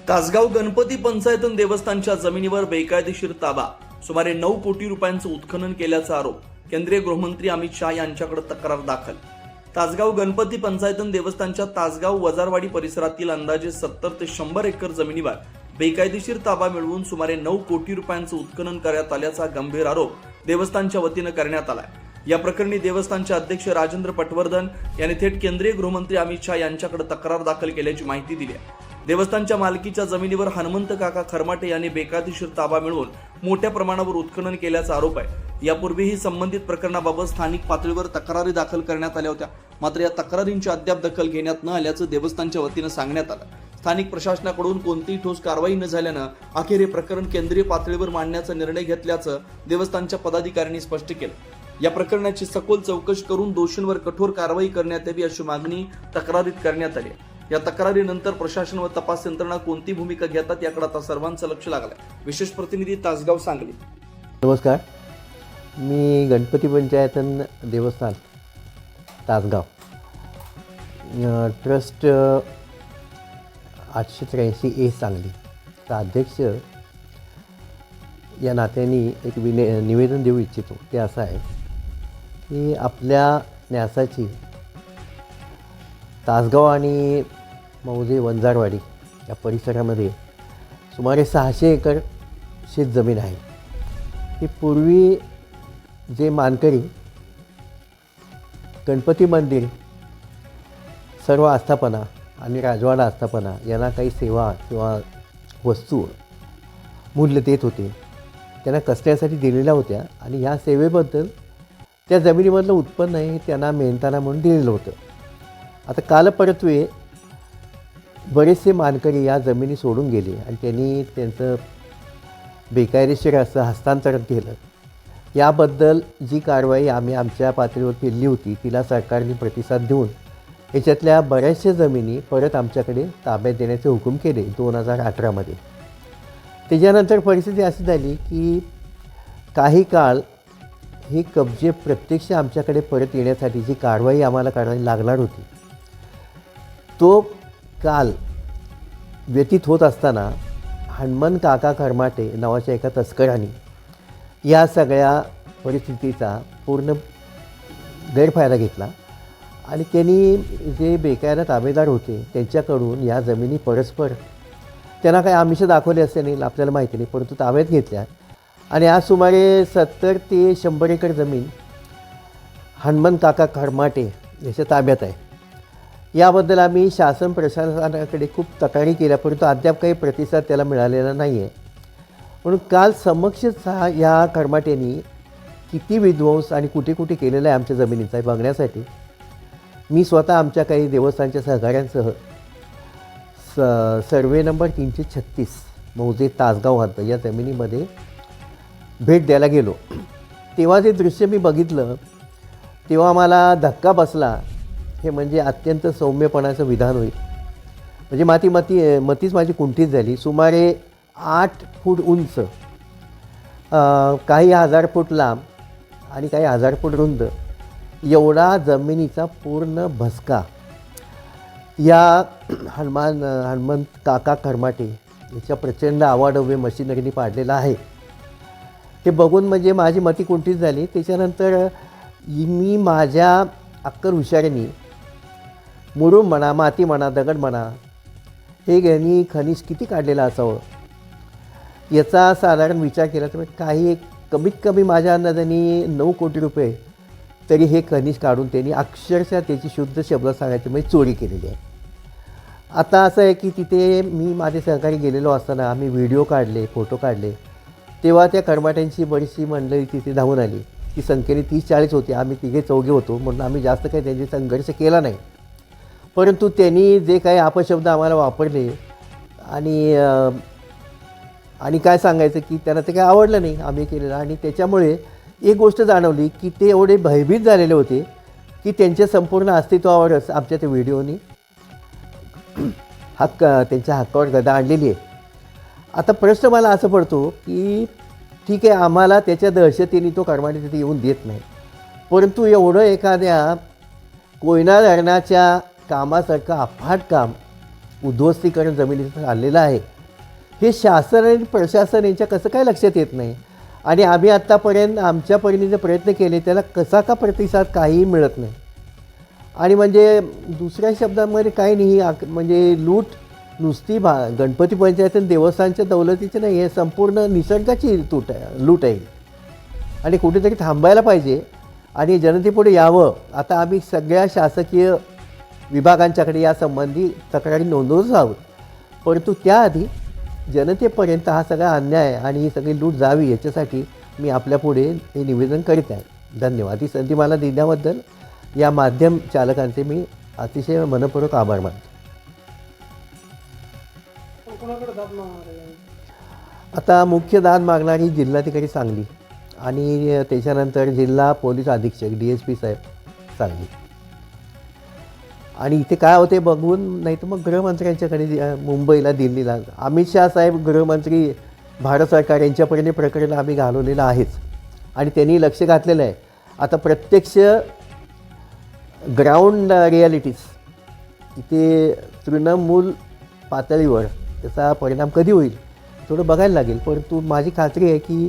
तासगाव गणपती पंचायत देवस्थानच्या जमिनीवर बेकायदेशीर ताबा, सुमारे 9 कोटी रुपयांचं उत्खनन केल्याचा आरोप. केंद्रीय गृहमंत्री अमित शाह यांच्याकडे तक्रार दाखल. तासगाव गणपती पंचायत देवस्थानच्या तासगाव वजारवाडी परिसरातील अंदाजे 70 ते 100 एकर जमिनीवर बेकायदेशीर ताबा मिळवून सुमारे 9 कोटी रुपयांचं उत्खनन करण्यात आल्याचा गंभीर आरोप देवस्थानच्या वतीनं करण्यात आलाय. या प्रकरणी देवस्थानचे अध्यक्ष राजेंद्र पटवर्धन यांनी थेट केंद्रीय गृहमंत्री अमित शाह यांच्याकडे तक्रार दाखल केल्याची माहिती दिली आहे. देवस्थानच्या मालकीच्या जमिनीवर हनुमंत काका खरमाटे यांनी बेकायदेशीर ताबा मिळवून मोठ्या प्रमाणावर उत्खनन केल्याचा आरोप आहे. यापूर्वीही संबंधित प्रकरणाबाबत स्थानिक पातळीवर तक्रारी दाखल करण्यात आल्या होत्या, मात्र या तक्रारींची अद्याप दखल घेण्यात न आल्याचं देवस्थानच्या वतीनं सांगण्यात आलं. स्थानिक प्रशासनाकडून कोणतीही ठोस कारवाई न झाल्यानं अखेर हे प्रकरण केंद्रीय पातळीवर मांडण्याचा निर्णय घेतल्याचं देवस्थानच्या पदाधिकाऱ्यांनी स्पष्ट केलं. या प्रकरणाची सखोल चौकशी करून दोषींवर कठोर कारवाई करण्यात यावी अशी मागणी तक्रारीत करण्यात आली. या तक्रारीनंतर प्रशासन व तपास यंत्रणा कोणती भूमिका घेतात याकडे आता सर्वांचं लक्ष लागलंय. विशेष प्रतिनिधी तासगाव सांगली. नमस्कार, मी गणपती पंचायत देवस्थान तासगाव ट्रस्ट 883A सांगली चा अध्यक्ष या नात्याने एक निवेदन देऊ इच्छितो. ते असं आहे की आपल्या न्यासाची तासगाव आणि मौजे वंजारवाडी या परिसरामध्ये सुमारे 600 एकर शेतजमीन आहे. ही पूर्वी जे मानकरी गणपती मंदिर, सर्व आस्थापना आणि राजवाडा आस्थापना यांना काही सेवा किंवा वस्तू मूल्य देत होते, त्यांना कसण्यासाठी दिलेल्या होत्या आणि ह्या सेवेबद्दल त्या जमिनीमधलं उत्पन्न हे त्यांना मेहनताना म्हणून दिलेलं होतं. आता कालपरत्वे बरेचसे मानकरी या जमिनी सोडून गेले आणि त्यांनी त्यांचं बेकायदेशीर असं हस्तांतरण केलं. याबद्दल जी कारवाई आम्ही आमच्या पातळीवर केली होती तिला सरकारने प्रतिसाद देऊन याच्यातल्या बऱ्याचशा जमिनी परत आमच्याकडे ताब्यात देण्याचे हुकूम केले 2018मध्ये. त्याच्यानंतर परिस्थिती अशी झाली की काही काळ हे कब्जे प्रत्यक्ष आमच्याकडे परत येण्यासाठी जी कारवाई आम्हाला करायला लागणार होती तो काल व्यतीत होत असताना हनुमंत काका खरमाटे नावाच्या एका तस्करांनी या सगळ्या परिस्थितीचा पूर्ण गैरफायदा घेतला आणि त्यांनी जे बेकायदा ताबेदार होते त्यांच्याकडून या जमिनी परस्पर त्यांना काही आमिष दाखवले असते नाही आपल्याला माहिती नाही, परंतु ताब्यात घेतल्या आणि आज सुमारे 70 ते 100 एकर जमीन हनुमंत काका खरमाटे याच्या ताब्यात आहे. याबद्दल आम्ही शासन प्रशासनाकडे खूप तक्रारी केल्या, परंतु अद्याप काही प्रतिसाद त्याला मिळालेला नाही आहे. म्हणून काल समक्षच या खरमाटेनी किती विध्वंस आणि कुठे कुठे केलेला आहे आमच्या जमिनीचा बघण्यासाठी मी स्वतः आमच्या काही देवस्थानच्या सहकाऱ्यांसह सर्वे नंबर 336 मौजे तासगाव हद्द या जमिनीमध्ये भेट द्यायला गेलो. तेव्हा जे दृश्य मी बघितलं तेव्हा मला धक्का बसला. हे म्हणजे अत्यंत सौम्यपणाचं विधान होईल. म्हणजे मतीच माझी कुंठीत झाली. सुमारे 8 फूट उंच, काही 1000 फूट लांब आणि काही 1000 फूट रुंद एवढा जमिनीचा पूर्ण भसका या हनुमंत काका खरमाटे याच्या प्रचंड आवाढव्य मशिनरीने पाडलेला आहे. ते बघून म्हणजे माझी मती कुंठीत झाली. त्याच्यानंतर मी माझ्या अक्कल हुशारीने मुरुम म्हणा, माती म्हणा, दगड म्हणा, हे यांनी खनिज किती काढलेलं असावं याचा साधारण विचार केला तर काही कमीत कमी माझ्या अंदाजाने 9 कोटी रुपये तरी हे खनिज काढून त्यांनी अक्षरशः त्याची शुद्ध शब्द सांगायची म्हणजे चोरी केलेली आहे. आता असं आहे की तिथे मी माझे सहकारी गेलेलो असताना आम्ही व्हिडिओ काढले, फोटो काढले, तेव्हा त्या खरमाट्यांची बरीचशी मंडळी तिथे धावून आली. ती संख्येने 30-40 होती. आम्ही 3-4 होतो म्हणून आम्ही जास्त काही त्यांची संघर्ष केला नाही. परंतु त्यांनी जे काही अपशब्द आम्हाला वापरले आणि काय सांगायचं की त्यांना ते काही आवडलं नाही आम्ही केलेलं. आणि त्याच्यामुळे एक गोष्ट जाणवली की ते एवढे भयभीत झालेले होते की त्यांच्या संपूर्ण अस्तित्वावरच आमच्या त्या व्हिडिओनी त्यांच्या हक्कावर गदा आणलेली आहे. आता प्रश्न मला असं पडतो की ठीक आहे, आम्हाला त्याच्या दहशतीने तो खरमाटे तिथे येऊन देत नाही, परंतु एवढं एखाद्या कोयना धरणाच्या कामासारखं अफाट काम उद्ध्वस्तीकरण जमिनीचं चाललेलं आहे हे शासन आणि प्रशासन यांच्या कसं काय लक्षात येत नाही. आणि आम्ही आत्तापर्यंत आमच्या परीने जे प्रयत्न केले त्याला कसा का प्रतिसाद काहीही मिळत नाही. आणि म्हणजे दुसऱ्या शब्दांमध्ये काही नाही, म्हणजे लूट नुसती गणपती पंचायत आणि देवस्थानच्या दौलतीची नाही, हे संपूर्ण निसर्गाची लूट आहे आणि कुठेतरी थांबायला पाहिजे आणि जनतेपुढे यावं. आता आम्ही सगळ्या शासकीय विभागांच्याकडे यासंबंधी तक्रारी नोंदवतच आहोत, परंतु त्याआधी जनतेपर्यंत हा सगळा अन्याय आणि ही सगळी लूट जावी याच्यासाठी मी आपल्यापुढे हे निवेदन करीत आहे. धन्यवाद. ही संधी मला दिल्याबद्दल या माध्यम चालकांचे मी अतिशय मनपूर्वक आभार मानतो. आता मुख्य दाद मागणारी जिल्हाधिकारी सांगली आणि त्याच्यानंतर जिल्हा पोलीस अधीक्षक DSP साहेब सांगली. आणि इथे काय होते बघून नाही तर मग गृहमंत्र्यांच्याकडे मुंबईला दिल्लीला अमित शाह साहेब गृहमंत्री भारत सरकार यांच्यापर्यंत प्रकरण आम्ही घालवलेलं आहेच आणि त्यांनी लक्ष घातलेलं आहे. आता प्रत्यक्ष ग्राउंड रिॲलिटीज इथे तृणमूल पातळीवर त्याचा परिणाम कधी होईल थोडं बघायला लागेल. परंतु माझी खात्री आहे की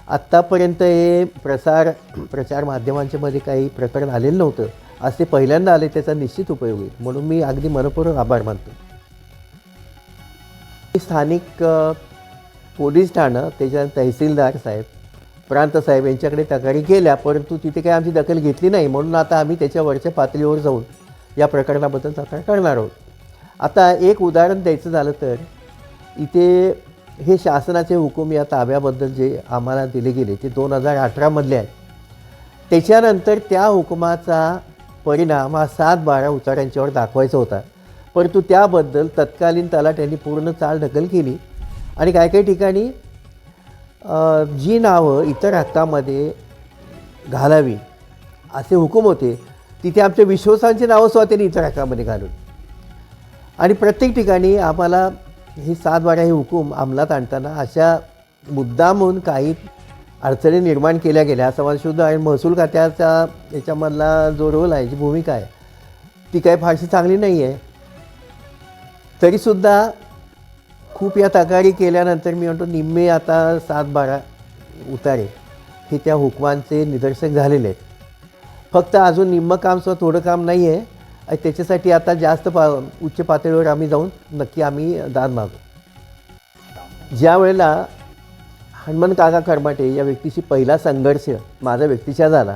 आत्तापर्यंत हे प्रचार माध्यमांच्यामध्ये काही प्रकरण आलेलं नव्हतं, आज ते पहिल्यांदा आले, त्याचा निश्चित उपयोग होईल म्हणून मी अगदी मनपूर्वक आभार मानतो. स्थानिक पोलीस ठाणं त्याच्या तहसीलदार साहेब प्रांत साहेब यांच्याकडे तक्रारी केल्या, परंतु तिथे काही आमची दखल घेतली नाही, म्हणून आता आम्ही त्याच्यावरच्या पातळीवर जाऊन या प्रकरणाबद्दल तक्रार करणार आहोत. आता एक उदाहरण द्यायचं झालं तर इथे हे शासनाचे हुकूम या ताब्याबद्दल जे आम्हाला दिले गेले ते 2018मधले आहेत. त्याच्यानंतर त्या हुकुमाचा परिणाम हा 7/12 उतार्यांच्यावर दाखवायचा होता, परंतु त्याबद्दल तत्कालीन तलाट्यांनी पूर्ण चालढकल केली आणि काही काही ठिकाणी जी नावं इतर हक्कामध्ये घालावी असे हुकूम होते तिथे आमच्या विश्वासांची नावंसुद्धा त्यांनी इतर हक्कामध्ये घालून आणि प्रत्येक ठिकाणी आम्हाला हे 7/12 हे हुकूम अंमलात आणताना अशा मुद्दामून काही अडचणी निर्माण केल्या गेल्या. समाजशुद्ध आणि महसूल खात्याचा याच्यामधला जो रोल आहे, जी भूमिका आहे ती काही फारशी चांगली नाही आहे. तरीसुद्धा खूप या तक्रारी केल्यानंतर मी म्हणतो निम्मे आता 7/12 उतारे हे त्या हुकमांचे निदर्शक झालेले आहेत. फक्त अजून निम्मं काम सुद्धा थोडं काम नाही आहे आणि त्याच्यासाठी आता जास्त उच्च पातळीवर आम्ही जाऊन नक्की आम्ही दाद मागू. ज्या वेळेला हनुमान काका खरमाटे या व्यक्तीशी पहिला संघर्ष माझा व्यक्तीचा झाला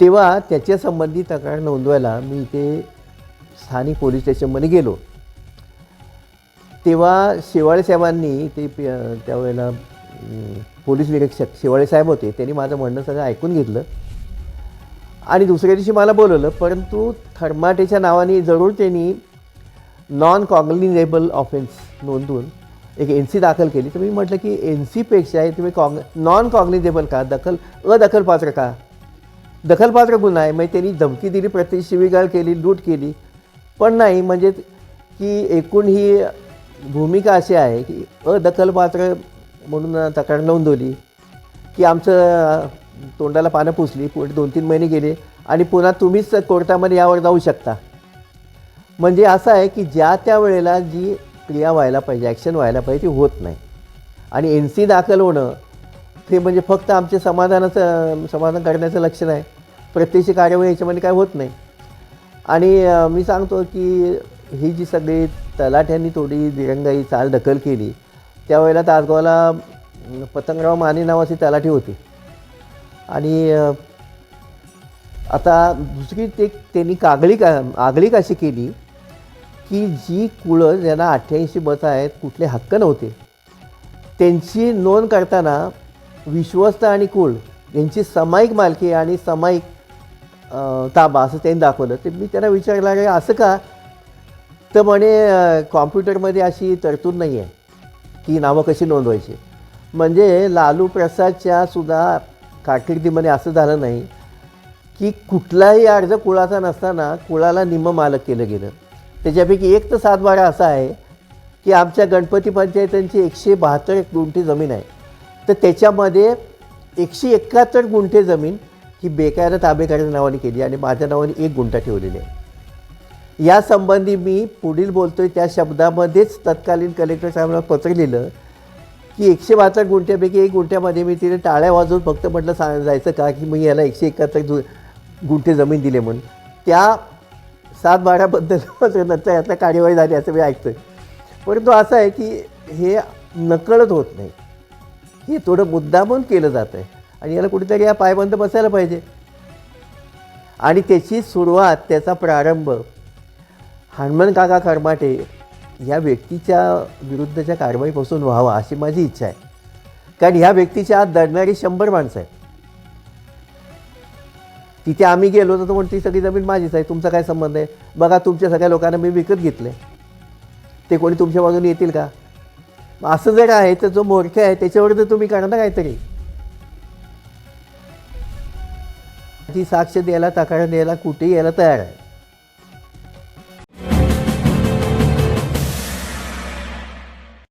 तेव्हा त्याच्यासंबंधी तक्रार नोंदवायला मी इथे स्थानिक पोलीस स्टेशनमध्ये गेलो. तेव्हा शेवाळे साहेबांनी ते त्यावेळेला पोलीस निरीक्षक शेवाळे साहेब होते, त्यांनी माझं म्हणणं सगळं ऐकून घेतलं आणि दुसऱ्या दिवशी मला बोलवलं, परंतु खरमाटेच्या नावाने जरूर त्यांनी नॉन कॉग्निझेबल ऑफेन्स नोंदवून एक NC दाखल केली. तर मी म्हटलं की NCपेक्षा तुम्ही नॉन कॉग्निझेबल का, अदखलपात्र का, दखलपात्र गुन्हा आहे. म्हणजे त्यांनी धमकी दिली, प्रत्यक्ष शिवीगाळ केली, लूट केली, पण नाही म्हणजे की एकूण ही भूमिका अशी आहे की अदखलपात्र म्हणून तक्रार नोंदवली की आमचं तोंडाला पानं पुसली, पुढे 2-3 महिने गेले आणि पुन्हा तुम्हीच कोर्टामध्ये यावर जाऊ शकता. म्हणजे असं आहे की ज्या त्या वेळेला जी क्रिया व्हायला पाहिजे, ॲक्शन व्हायला पाहिजे ती होत नाही आणि NC दाखल होणं हे म्हणजे फक्त आमचे समाधान करण्याचं लक्षण आहे, प्रत्यक्ष कार्यवाही याच्यामध्ये काय होत नाही. आणि मी सांगतो की ही जी सगळी तलाठ्यांनी थोडी दिरंगाई चालढकल केली त्यावेळेला तासगावला पतंगराव माने नावाची तलाठी होती आणि आता दुसरी त्यांनी आगळीक अशी केली की जी कुळं ज्यांना 88 मतं आहेत, कुठले हक्क नव्हते, त्यांची नोंद करताना विश्वस्त आणि कुळ यांची सामायिक मालकी आणि सामायिक ताबा असं त्यांनी दाखवलं. ते मी त्यांना विचारलं आहे असं का, तर म्हणे कॉम्प्युटरमध्ये अशी तरतूद नाही आहे की नावं कशी नोंदवायची. म्हणजे लालू प्रसादच्या सुद्धा कारकिर्दीमध्ये असं झालं नाही की कुठलाही अर्ज कुळाचा नसताना कुळाला निम्म मालक केलं गेलं. त्याच्यापैकी एक तर 7/12 असा आहे की आमच्या गणपती पंचायतांची 172 गुंठे जमीन आहे, तर त्याच्यामध्ये 171 गुंठे जमीन ही बेकायदा ताबेदाराच्या नावाने केली आणि माझ्या नावाने 1 गुंठा ठेवलेली आहे. या संबंधी मी पुढील बोलतोय त्या शब्दामध्येच तत्कालीन कलेक्टर साहेबांना पत्र लिहिलं की 162 गुंठ्यापैकी 1 गुंठ्यामध्ये मी तिने टाळ्या वाजवून फक्त म्हटलं जायचं का की मी याला 171 गुंठे जमीन दिले म्हणून. त्या 7-12बद्दल मात्र नंतर यातल्या कार्यवाही झाली असं मी ऐकतोय. परंतु असं आहे की हे नकळत होत नाही, हे थोडं मुद्दामून केलं जातं आहे आणि याला कुठेतरी या पायबंद बसायला पाहिजे. आणि त्याची सुरुवात, त्याचा प्रारंभ हनुमान काका खरमाटे ह्या व्यक्तीच्या विरुद्धच्या कारवाईपासून व्हावा अशी माझी इच्छा आहे. कारण ह्या व्यक्तीच्या आत दडणारी 100 माणसं आहेत. तिथे आम्ही गेलो तर म्हणून ती सगळी जमीन माझीच आहे, तुमचा काय संबंध आहे? बघा तुमच्या सगळ्या लोकांना मी विकत घेतले, ते कोणी तुमच्या बाजूने येतील का? असं जर आहे तर जो मोर्चा आहे त्याच्यावर तर तुम्ही करा ना काहीतरी. ती साक्ष द्यायला, तक्रार द्यायला कुठेही यायला तयार आहे.